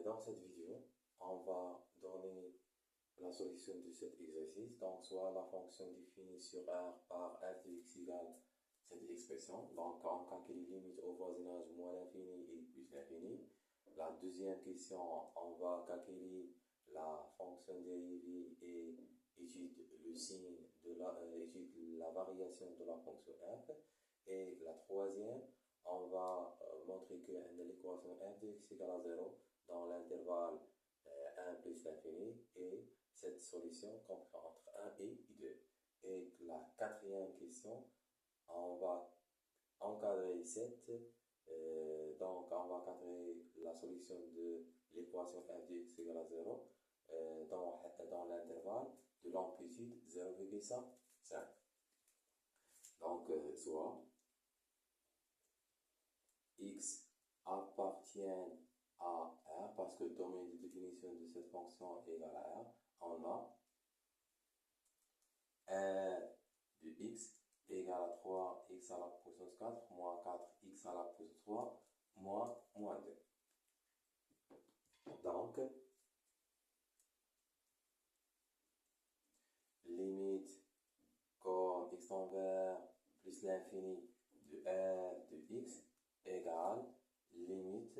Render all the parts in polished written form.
Dans cette vidéo, on va donner la solution de cet exercice. Donc, soit la fonction définie sur R par f de x égale cette expression. Donc, on calcule les limites au voisinage moins l'infini et plus l'infini. La deuxième question, on va calculer la fonction dérivée et étude le signe de étude la variation de la fonction f. Et la troisième, on va montrer que l'équation f de x égale à 0 dans l'intervalle 1 plus l'infini, et cette solution comprend entre 1 et 2. Et la quatrième question, on va encadrer donc on va encadrer la solution de l'équation f de x égale à 0 dans l'intervalle de l'amplitude 0,5. Donc, soit x appartient à R, parce que le domaine de définition de cette fonction est égal à R, on a R de x égale à 3x à la puissance 4 moins 4x à la puissance 3 moins 2. Donc, limite comme x tend vers plus l'infini de R de x égale limite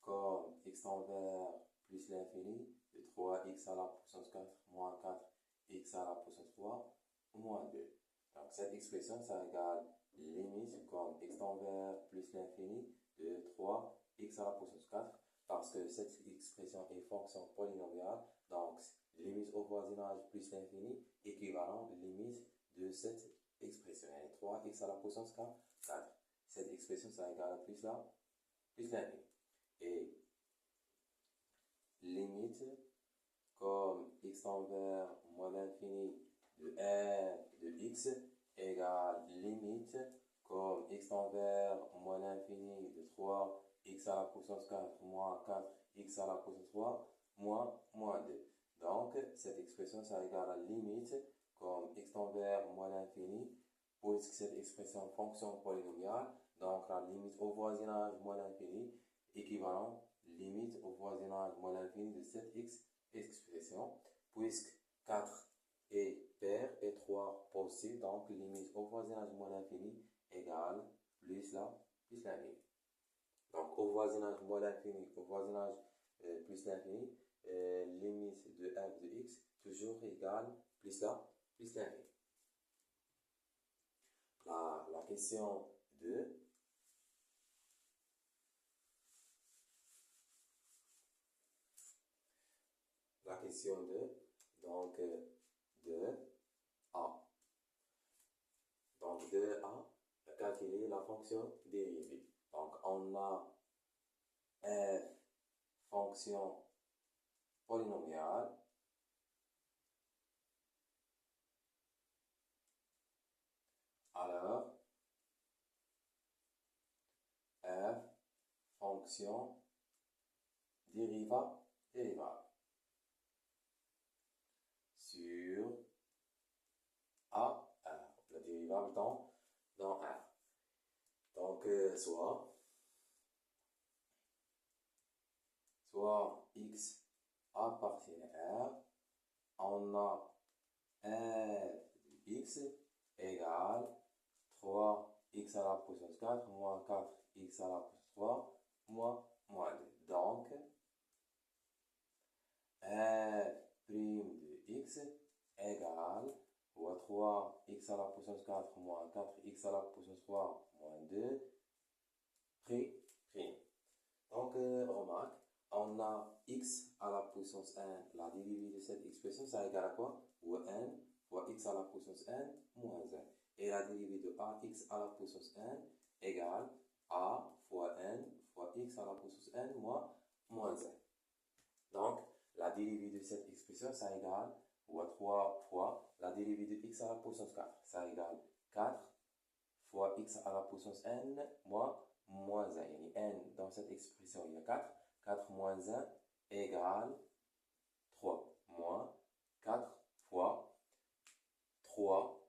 comme x tend vers plus l'infini de 3x à la puissance 4 moins 4x à la puissance 3 moins 2. Donc cette expression, ça égale limite comme x tend vers plus l'infini de 3x à la puissance 4, parce que cette expression est fonction polynomiale, donc limite au voisinage plus l'infini équivalent limite de cette expression, et 3x à la puissance 4. Cette expression, ça égale à plus l'infini. Et limite comme x tend vers moins l'infini de r de x égale limite comme x tend vers moins l'infini de 3x à la puissance 4 moins 4x à la puissance 3 moins 2. Donc, cette expression, ça égale à limite comme x tend vers moins l'infini, puisque cette expression fonction polynomiale, donc la limite au voisinage moins l'infini équivalent limite au voisinage moins l'infini de cette expression, puisque 4 est pair et 3 possible, donc limite au voisinage moins l'infini égale plus l'infini. Donc au voisinage moins l'infini, au voisinage plus l'infini, limite de f de x toujours égale plus l'infini. La question 2. La question 2, donc 2a. Donc 2a, calculer la fonction dérivée. Donc on a f fonction polynomiale alors f fonction dérivable sur A, R, la dérivable dans R. Donc, soit x appartient à R, on a f de x égale 3x à la puissance 4 moins 4x à la puissance 3 moins 2. Donc, f' de x égale 3x à la puissance 4 moins 4x à la puissance 3 moins 2 prime. Donc, remarque, on a x à la puissance n, la dérivée de cette expression, ça égale à quoi? Ou n fois x à la puissance n moins 1. Et la dérivée de ax à la puissance n égale a fois n fois x à la puissance n moins 1. Donc, la dérivée de cette expression, ça égale ou à 3 fois la dérivée de x à la puissance 4. Ça égale 4 fois x à la puissance n moins 1. Et n, dans cette expression, il y a 4. 4 moins 1 égale 3. Moins 4 fois 3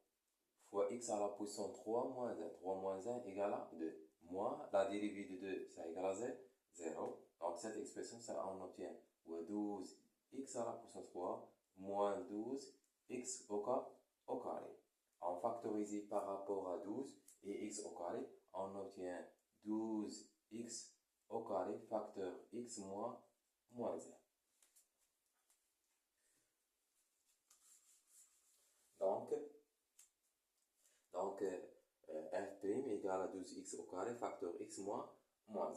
fois x à la puissance 3 moins 1. 3 moins 1 égale à 2. Moins la dérivée de 2, ça égale à 0. Donc, Donc, cette expression, ça, on obtient 12x à la puissance 3 moins 12x au carré. On factorise par rapport à 12 et x au carré, on obtient 12x au carré facteur x moins 1. Donc f' égale à 12x au carré facteur x moins 1.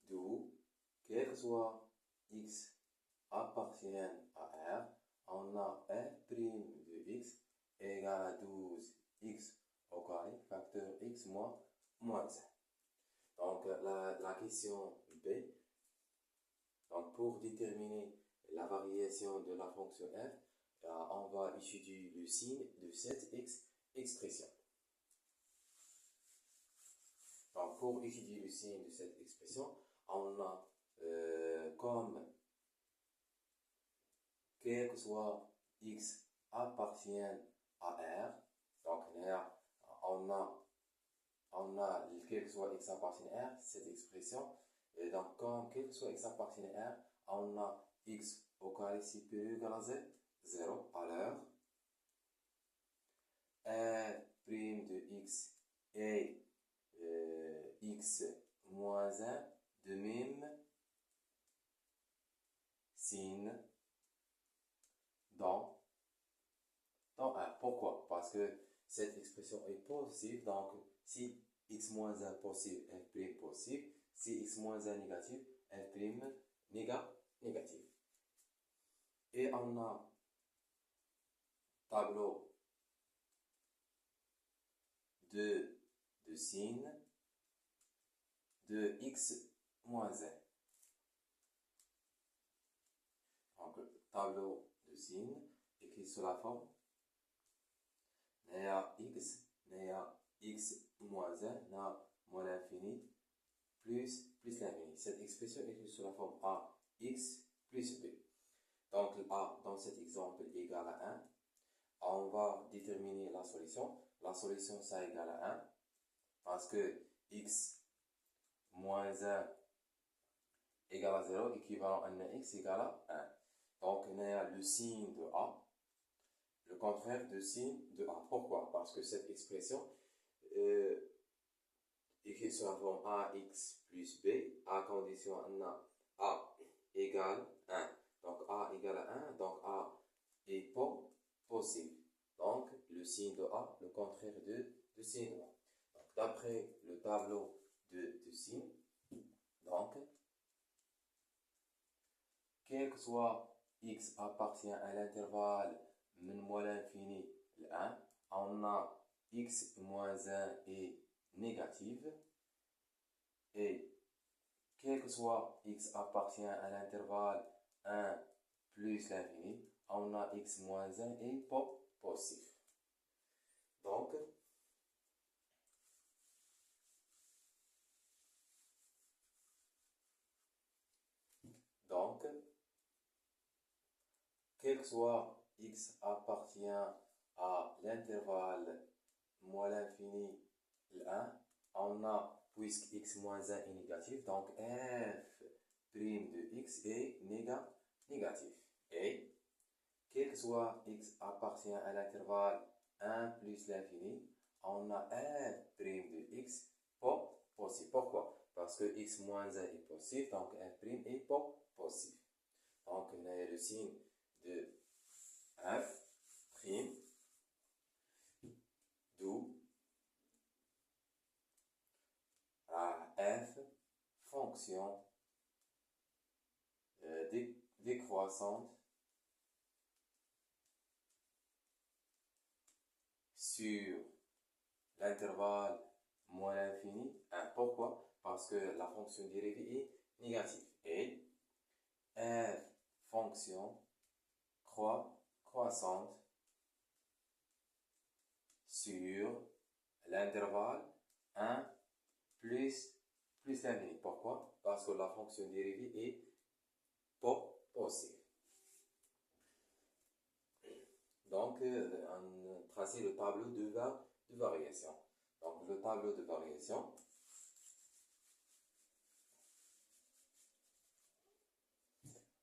D'où, quel que soit x appartient à R, on a f' de x égale à 12x au carré facteur x moins 1. Donc, la question B, donc pour déterminer la variation de la fonction f, on va étudier le signe de cette expression. Donc, pour étudier le signe de cette expression, on a comme quel que soit x appartient à R, donc là, on a quel que soit x appartient à R, cette expression. Et donc, comme quel que soit x appartient à R, on a x au carré supérieur égal à 0. Alors, f' de x est x moins 1 de même signe dans R. Pourquoi? Parce que cette expression est positive, donc si x moins 1 positif, f' positif, si x moins 1 négatif, f' négatif. Et on a tableau de signes de x moins 1. Donc, tableau de signes écrit sous la forme x moins 1, moins l'infini, plus l'infini. Cette expression est écrite sous la forme ax plus b. Donc, a dans cet exemple est égal à 1. On va déterminer la solution. La solution, ça égale à 1 parce que x moins 1 égale à 0, équivalent à x égale à 1. Donc, on a le signe de a, le contraire de signe de a. Pourquoi? Parce que cette expression écrite sur la forme ax plus b, à condition a égale 1. Donc, a égale à 1, donc a est possible. Donc, le signe de a, le contraire de signe de a. Donc, d'après le tableau de signes, donc, quel que soit x appartient à l'intervalle moins l'infini, le 1, on a x moins 1 est négative, et quel que soit x appartient à l'intervalle 1 plus l'infini, on a x moins 1 est positif. Donc, quel que soit x appartient à l'intervalle moins l'infini, le 1, on a, puisque x moins 1 est négatif, donc f' de x est négatif. Et quel que soit x appartient à l'intervalle 1 plus l'infini, on a f' de x positif. Pourquoi? Parce que x moins 1 est positif, donc f' est positif. Donc, on a le signe de f', d'où f fonction décroissante sur l'intervalle moins l'infini 1. Pourquoi? Parce que la fonction dérivée est négative. Et f fonction croissante sur l'intervalle 1 plus l'infini. Pourquoi? Parce que la fonction dérivée est positive. donc tracer le tableau de variation. Donc le tableau de variation,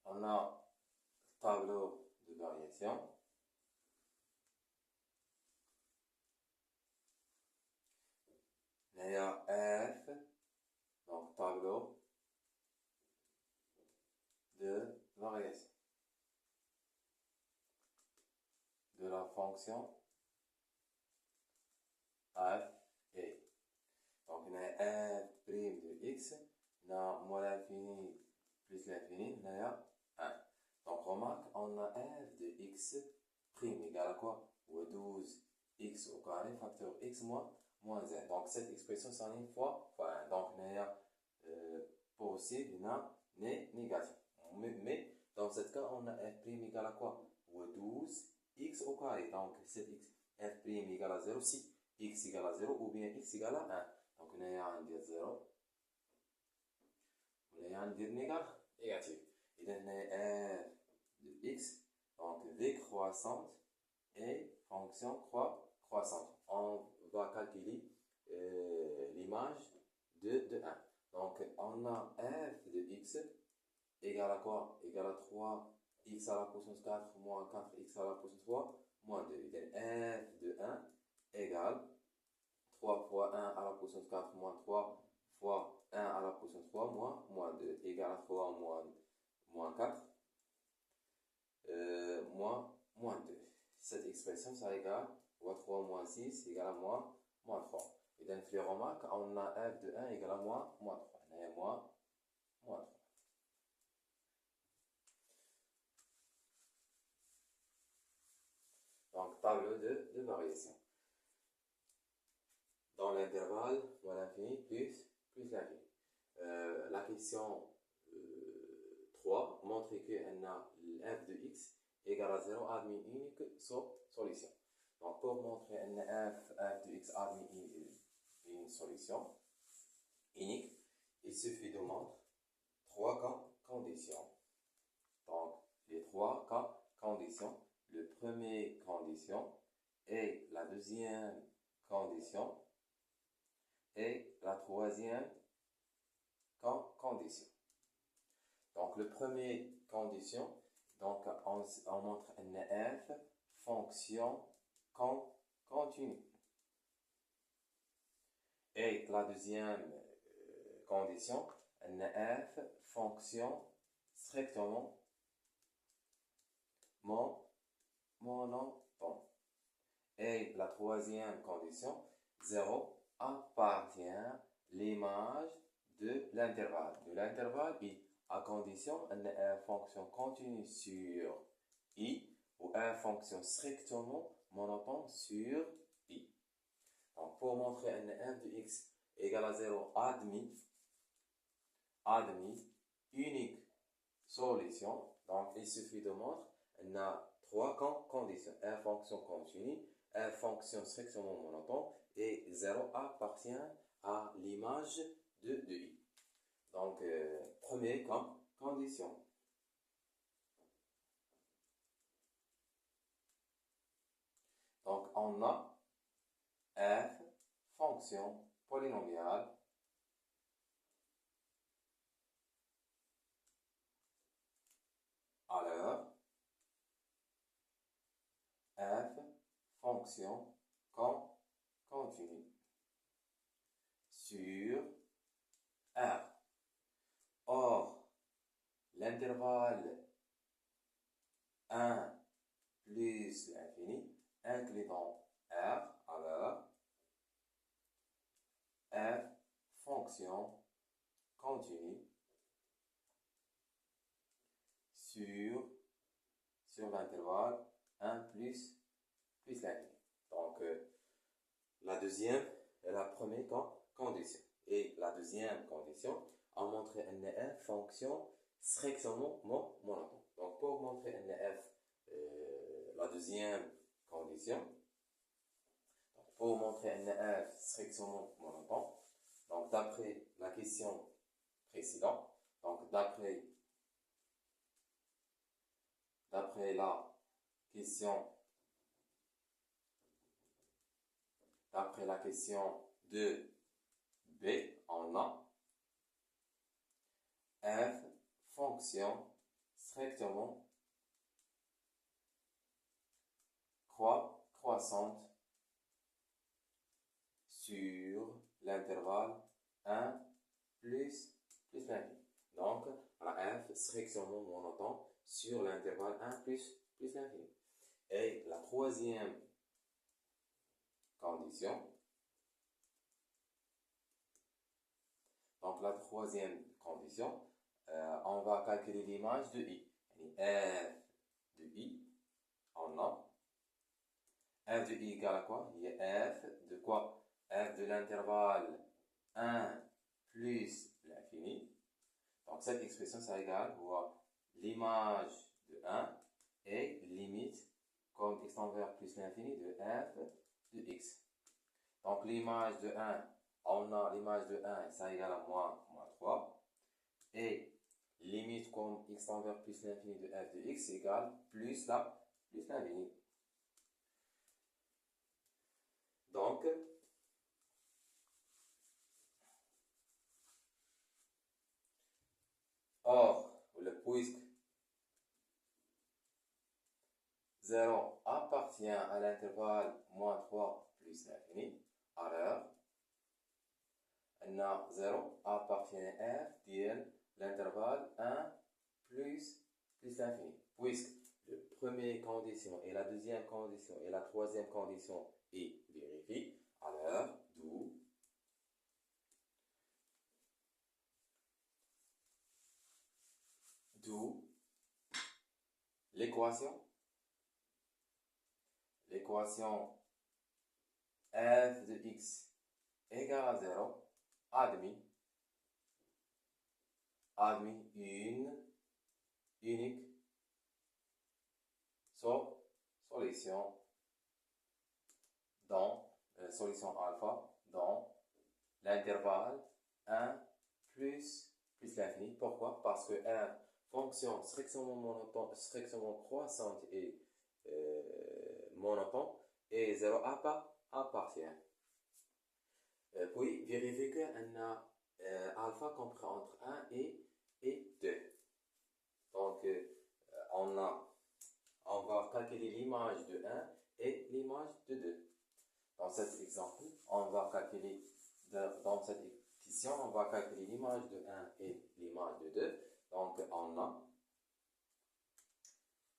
on a tableau de variation. Il y a F, donc tableau de variation de la fonction f et. Donc on a f' de x, on a moins l'infini plus l'infini, on a 1. Donc remarque, on a f de x' égale à quoi? Ou 12x au carré facteur x moins 1. Donc cette expression s'aligne fois 1. Donc on a possible, on a négatif. Mais dans ce cas, on a f' égale à quoi? Ou 12x au carré. Donc cette f' égale à 0 si x égale à 0 ou bien x égale à 1. Donc on a un dire 0. On a un dire négatif. Et donc on a f de x, donc décroissante et fonction croissante. On va calculer l'image de 1. Donc on a f de x égale à quoi? Égale à 3x à la puissance 4 moins 4x à la puissance 3 moins 2. Et donc f de 1 égale 3 fois 1 à la puissance 4 moins 3 fois 1 à la puissance 3 moins 2 égale à 3 moins 4 moins 2. Cette expression, ça égale 3 moins 6 égale à moins 3. Et donc, les remarques, on a f de 1 égale à moins 3. On a moins 3. Donc, tableau de variation. Dans l'intervalle, moins l'infini plus l'infini. La question 3 montre qu'on a f de x égale à 0 admis unique solution. Donc, pour montrer que f de x admis une solution unique, il suffit de montrer 3 conditions. Donc, les 3 conditions. La première condition et la deuxième condition et la troisième condition. Donc, la première condition, donc, on montre une f fonction continue. Et la deuxième condition, une f fonction strictement monotone. Et la troisième condition, 0 appartient l'image de l'intervalle. De l'intervalle I, à condition une fonction continue sur I ou une fonction strictement monotone sur I. Donc, pour montrer une f de x égale à 0 admis unique solution, donc il suffit de montrer on a 3 conditions. Une fonction continue, une fonction strictement monotone et 0 appartient à l'image de I. Donc, première condition. Donc, on a f fonction polynomiale alors f fonction continue sur R. Or, l'intervalle 1 plus l'infini incluant R, alors f fonction continue sur l'intervalle 1 plus l'infini. Donc, la deuxième est la première condition. Et la deuxième condition, on montre une f fonction strictement monotone. Donc, pour montrer une f, la deuxième condition, pour montrer une f strictement monotone, donc d'après la question précédente, donc d'après la question d'après la question de B, on a f fonction strictement croissante sur l'intervalle 1 plus l'infini. Donc, la f strictement monotone sur l'intervalle 1 plus l'infini. Et la troisième condition, on va calculer l'image de i. f de i, on a f de i égale à quoi? Il y a f de quoi? F de l'intervalle 1 plus l'infini. Donc cette expression, ça égale l'image de 1 et limite comme x tend vers plus l'infini de f de x. Donc l'image de 1, on a l'image de 1, ça égale à moins 3. Et limite comme x tend vers plus l'infini de f de x égale plus l'infini. Donc, puisque 0 appartient à l'intervalle moins 3 plus l'infini, alors 0 appartient à f de l'intervalle 1 plus l'infini. Puisque la première condition et la deuxième condition et la troisième condition est vérifiée, alors d'où l'équation f de x égale à 0 admis une unique solution solution alpha dans l'intervalle 1 plus l'infini. Pourquoi? Parce que f fonction strictement monotone, strictement croissante et monotone et 0 appartient. Puis vérifier que alpha comprend entre 1 et 2. Donc on va calculer l'image de 1 et l'image de 2. Dans cet exemple, on va calculer l'image de 1 et l'image de 2. Donc on a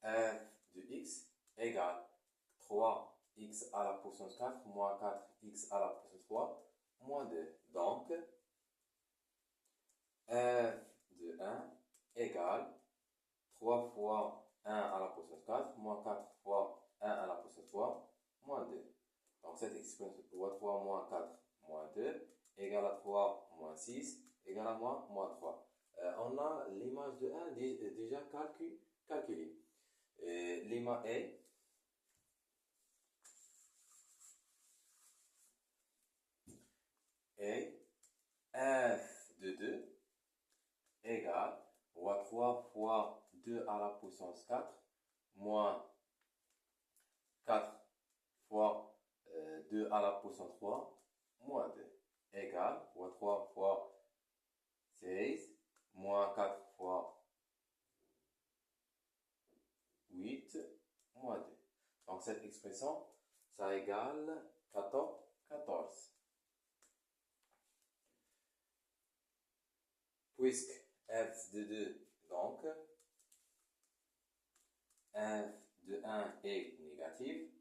f de x égale 3x à la puissance 4 moins 4x à la puissance 3 moins 2. Donc f de 1 égale 3 fois 1 à la puissance 4 moins 4 fois 1 à la puissance 3 moins 2. Donc cette expression 3 moins 4 moins 2 égale à 3 moins 6 égale à moins 3. On a l'image de 1 déjà calculée. L'image est f de 2 égale 3 fois 2 à la puissance 4 moins 4 fois 2 à la puissance 3 moins 2 égale 3 fois 16 moins 4 fois 8 moins 2. Donc cette expression, ça égale 14. Puisque f de 2, donc f de 1 est négatif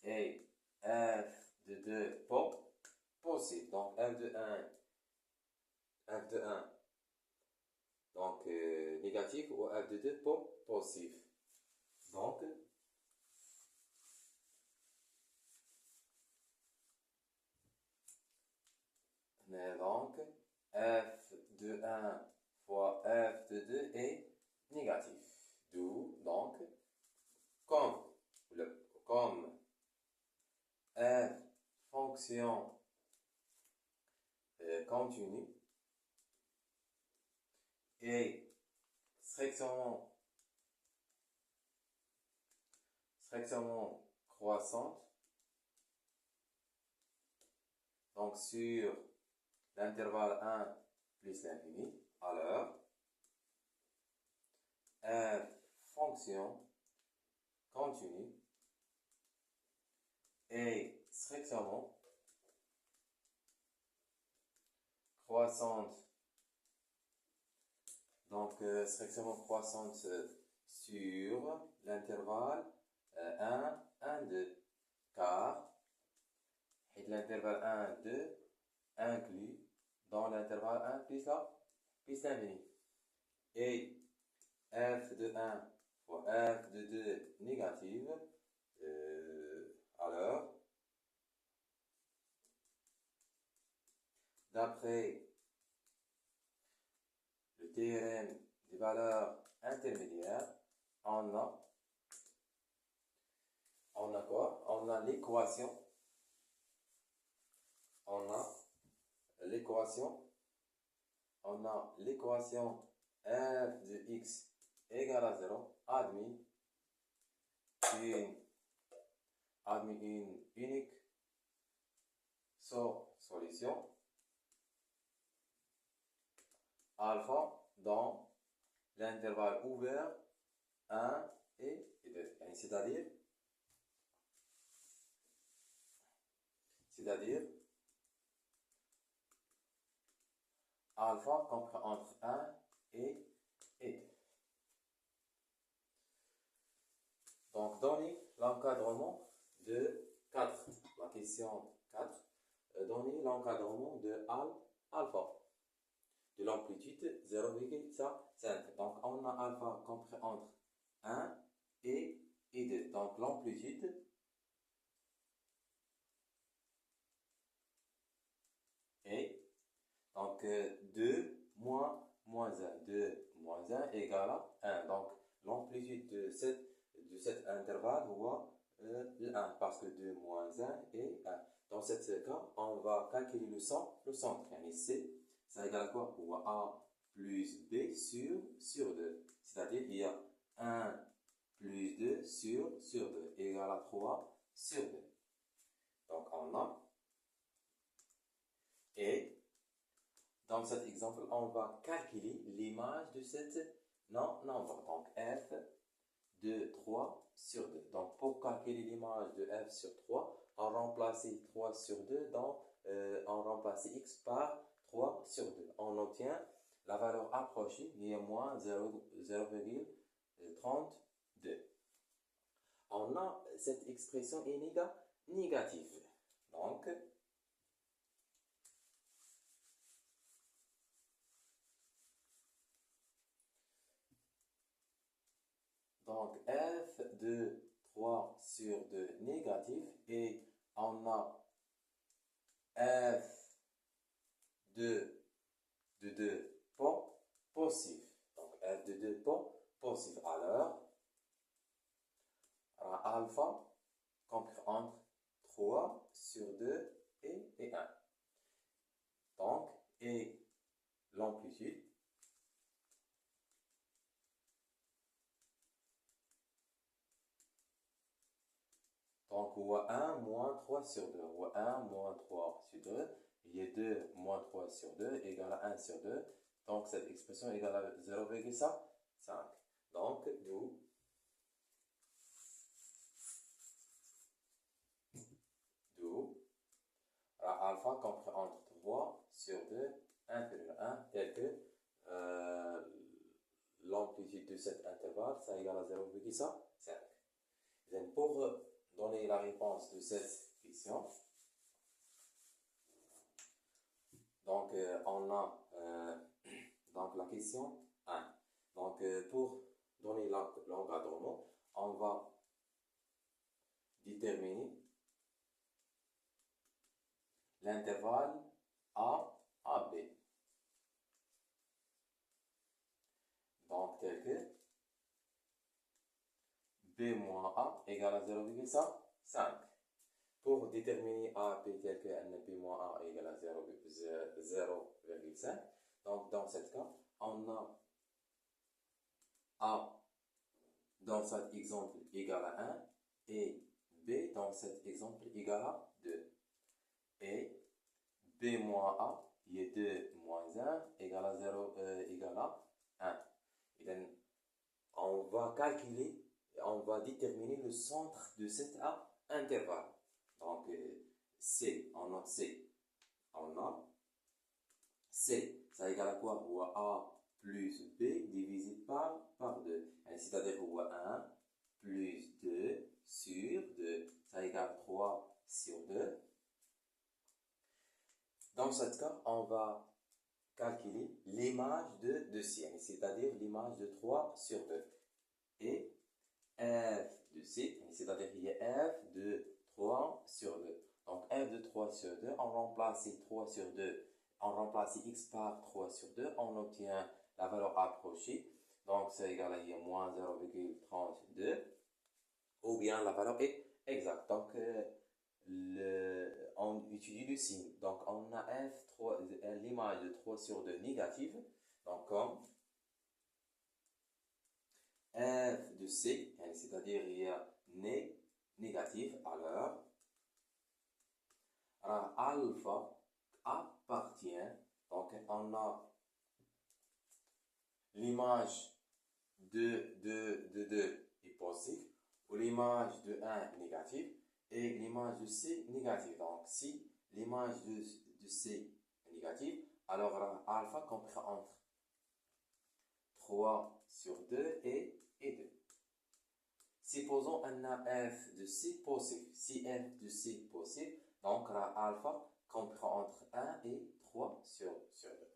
et f de 2 positif. Donc f de 1 donc négatif ou f de 2 positif. Donc f de 1 fois f de 2 est négatif. D'où donc comme f fonction continue et strictement croissante, donc sur l'intervalle 1 plus l'infini, alors f fonction continue est strictement croissante, donc strictement croissante sur l'intervalle 1, 1, 2, car l'intervalle 1, 2 inclut dans l'intervalle 1 plus l'infini. Et f de 1 fois f de 2 négative, alors, d'après le théorème des valeurs intermédiaires, on a quoi? On a l'équation f de x égale à 0 admis une unique solution alpha dans l'intervalle ouvert 1 et 2. C'est-à-dire alpha compris entre 1 et 2. Donc, donnez l'encadrement de 4. La question 4. Donnez l'encadrement de alpha. De l'amplitude 0,5. Donc, on a alpha compris entre 1 et 2. Donc, l'amplitude est donc 2 moins 1. 2 moins 1 égale à 1. Donc, l'amplitude de cet intervalle voit le 1 parce que 2 moins 1 est 1. Dans ce cas, on va calculer le centre. Yani C, ça égale à quoi? Ou A plus B sur 2. C'est-à-dire qu'il y a 1 plus 2 sur 2 égale à 3 sur 2. Donc, on a. Et dans cet exemple, on va calculer l'image de cette nombre. Donc, f de 3 sur 2. Donc, pour calculer l'image de f sur 3, on remplace 3 sur 2, on remplace x par 3 sur 2. On obtient la valeur approchée, qui est moins 0,32. On a cette expression est négative. Donc, f de 3 sur 2 négatif et on a f de 2 positif. Donc, f de 2 positif. Alors, alpha compris entre 3 sur 2 et 1. Donc, et l'amplitude donc, ou 1 moins 3 sur 2. Ou 1 moins 3 sur 2. Il y a 2 moins 3 sur 2 égale à 1 sur 2. Donc, cette expression est égale à 0,5. Donc, d'où alpha compris entre 3 sur 2 inférieur à 1, tel que l'amplitude de cet intervalle, ça égale à 0,5. Pour donner la réponse de cette question, donc on a donc la question 1. Donc pour donner l'encadrement, on va déterminer l'intervalle AB. Donc tel que B moins A égale à 0,5. Pour déterminer AB tel que B moins A égale à 0,5, donc dans ce cas, on a A dans cet exemple égal à 1 et B dans cet exemple égal à 2. Et B moins A, il est 2 moins 1, égale à 0, égale à 1. Et donc, on va calculer, on va déterminer le centre de cet intervalle. Donc, C, on note C. On a C, ça égale à quoi? Ou à A plus B divisé par 2. C'est-à-dire ou à 1 plus 2 sur 2. Ça égale 3 sur 2. Dans ce cas, on va calculer l'image de C, c'est-à-dire l'image de 3 sur 2. Et f de C, c'est-à-dire il y a f de 3 sur 2. Donc f de 3 sur 2, on remplace 3 sur 2, on remplace x par 3 sur 2, on obtient la valeur approchée. Donc c'est égal à moins 0,32, ou bien la valeur est exacte. Donc on utilise le signe. Donc on a l'image de 3 sur 2 négative. Donc comme f de C, c'est-à-dire il y a négatif, alors alpha appartient, donc on a l'image de 2 est positive, ou l'image de 1 négative, et l'image de C négative. Donc si l'image de C est négative, alors alpha comprend entre 3 sur 2 et 2. Supposons un f de C positif. Si f de C positif, donc alpha comprend entre 1 et 3 sur 2.